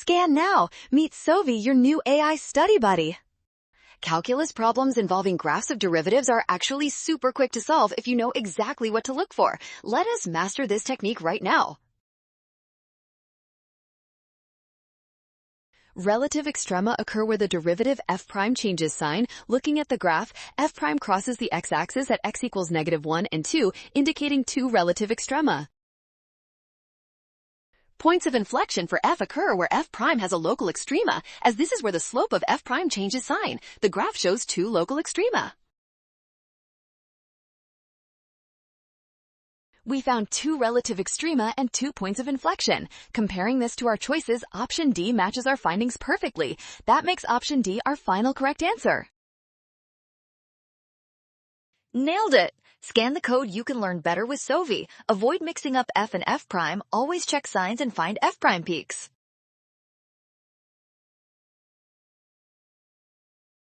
Scan now. Meet Sovi, your new AI study buddy. Calculus problems involving graphs of derivatives are actually super quick to solve if you know exactly what to look for. Let us master this technique right now. Relative extrema occur where the derivative f prime changes sign. Looking at the graph, f prime crosses the x-axis at x equals -1 and 2, indicating two relative extrema. Points of inflection for f occur where f prime has a local extrema, as this is where the slope of f prime changes sign. The graph shows two local extrema. We found two relative extrema and 2 points of inflection. Comparing this to our choices, option D matches our findings perfectly. That makes option D our final correct answer. Nailed it! Scan the code. You can learn better with Sovi. Avoid mixing up f and f prime, always check signs and find f prime peaks.